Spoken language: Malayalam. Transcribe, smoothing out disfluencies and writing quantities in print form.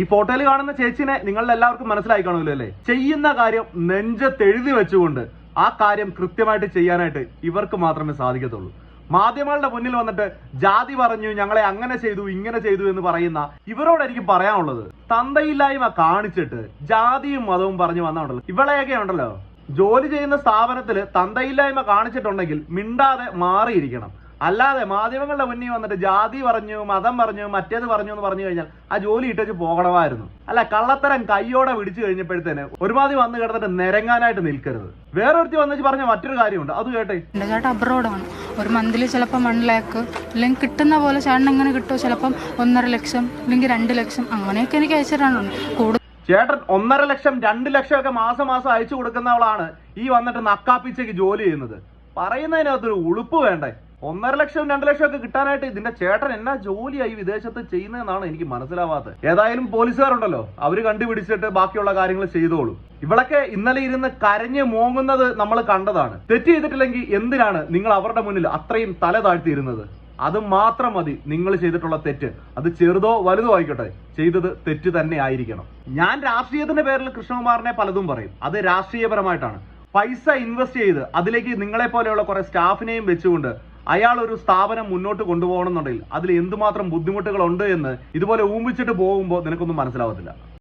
ഈ ഫോട്ടോയിൽ കാണുന്ന ചേച്ചിനെ നിങ്ങളുടെ എല്ലാവർക്കും മനസ്സിലായി കാണുമല്ലോ അല്ലേ? ചെയ്യുന്ന കാര്യം നെഞ്ചത്തെഴുതി വെച്ചുകൊണ്ട് ആ കാര്യം കൃത്യമായിട്ട് ചെയ്യാനായിട്ട് ഇവർക്ക് മാത്രമേ സാധിക്കത്തുള്ളൂ. മാധ്യമങ്ങളുടെ മുന്നിൽ വന്നിട്ട് ജാതി പറഞ്ഞു, ഞങ്ങളെ അങ്ങനെ ചെയ്തു ഇങ്ങനെ ചെയ്തു എന്ന് പറയുന്ന ഇവരോട് എനിക്ക് പറയാനുള്ളത്, തന്തയില്ലായ്മ കാണിച്ചിട്ട് ജാതിയും മതവും പറഞ്ഞു വന്നുണ്ടല്ലോ, ഇവളെയൊക്കെ ഉണ്ടല്ലോ ജോലി ചെയ്യുന്ന സ്ഥാപനത്തിൽ തന്തയില്ലായ്മ കാണിച്ചിട്ടുണ്ടെങ്കിൽ മിണ്ടാതെ മാറിയിരിക്കണം. അല്ലാതെ മാധ്യമങ്ങളുടെ മുന്നിൽ വന്നിട്ട് ജാതി പറഞ്ഞു, മതം പറഞ്ഞു, മറ്റേത് പറഞ്ഞു എന്ന് പറഞ്ഞു കഴിഞ്ഞാൽ ആ ജോലി ഇട്ടേച്ച് പോകണമായിരുന്നു. അല്ല, കള്ളത്തരം കയ്യോടെ പിടിച്ചു കഴിഞ്ഞപ്പോഴത്തേന് ഒരുമാതിരി വന്ന് കിടന്നിട്ട് നിരങ്ങാനായിട്ട് നിൽക്കരുത്. വേറൊരുത്തി വന്നിട്ട് പറഞ്ഞ മറ്റൊരു കാര്യമുണ്ട്, അത് കേട്ടെ. എൻ്റെ ചേട്ടൻ അബ്രോഡാണ്. ഒരു മന്തിൽ ചിലപ്പോൾ 1 ലാക്ക് അല്ലെങ്കിൽ കിട്ടുന്ന പോലെ ചേട്ടൻ എങ്ങനെ കിട്ടുമോ, ചിലപ്പം 1.5 ലക്ഷം അല്ലെങ്കിൽ 2 ലക്ഷം അങ്ങനെയൊക്കെ എനിക്ക് അയച്ചിട്ടാണ് കൂടുതൽ. ചേട്ടൻ 1.5 ലക്ഷം 2 ലക്ഷം ഒക്കെ മാസം അയച്ചു കൊടുക്കുന്നവളാണ് ഈ വന്നിട്ട് നക്കാപ്പിച്ചയ്ക്ക് ജോലി ചെയ്യുന്നത്. പറയുന്നതിനകത്തൊരു ഉളുപ്പ് വേണ്ടേ? 1.5 ലക്ഷം 2 ലക്ഷം ഒക്കെ കിട്ടാനായിട്ട് ഇതിന്റെ ചേട്ടൻ എന്നാ ജോലിയായി വിദേശത്ത് ചെയ്യുന്നതെന്നാണ് എനിക്ക് മനസ്സിലാവാത്തത്. ഏതായാലും പോലീസുകാരുണ്ടല്ലോ, അവര് കണ്ടുപിടിച്ചിട്ട് ബാക്കിയുള്ള കാര്യങ്ങൾ ചെയ്തോളൂ. ഇവളൊക്കെ ഇന്നലെ ഇരുന്ന് കരഞ്ഞ് മോങ്ങുന്നത് നമ്മൾ കണ്ടതാണ്. തെറ്റ് ചെയ്തിട്ടില്ലെങ്കിൽ എന്തിനാണ് നിങ്ങൾ അവരുടെ മുന്നിൽ അത്രയും തല താഴ്ത്തിയിരുന്നത്? അത് മാത്രം മതി നിങ്ങൾ ചെയ്തിട്ടുള്ള തെറ്റ്. അത് ചെറുതോ വലുതോ ആയിക്കോട്ടെ, ചെയ്തത് തെറ്റ് തന്നെ ആയിരിക്കണം. ഞാൻ രാഷ്ട്രീയത്തിന്റെ പേരിൽ കൃഷ്ണകുമാറിനെ പലതും പറയും, അത് രാഷ്ട്രീയപരമായിട്ടാണ്. പൈസ ഇൻവെസ്റ്റ് ചെയ്ത് അതിലേക്ക് നിങ്ങളെ പോലെയുള്ള കുറെ സ്റ്റാഫിനെയും വെച്ചുകൊണ്ട് അയാൾ ഒരു സ്ഥാപനം മുന്നോട്ട് കൊണ്ടുപോകണമെന്നുണ്ടെങ്കിൽ അതിൽ എന്തുമാത്രം ബുദ്ധിമുട്ടുകൾ ഉണ്ട് എന്ന് ഇതുപോലെ ഊമ്പിച്ചിട്ട് പോകുമ്പോൾ നിനക്കൊന്നും മനസ്സിലാവത്തില്ല.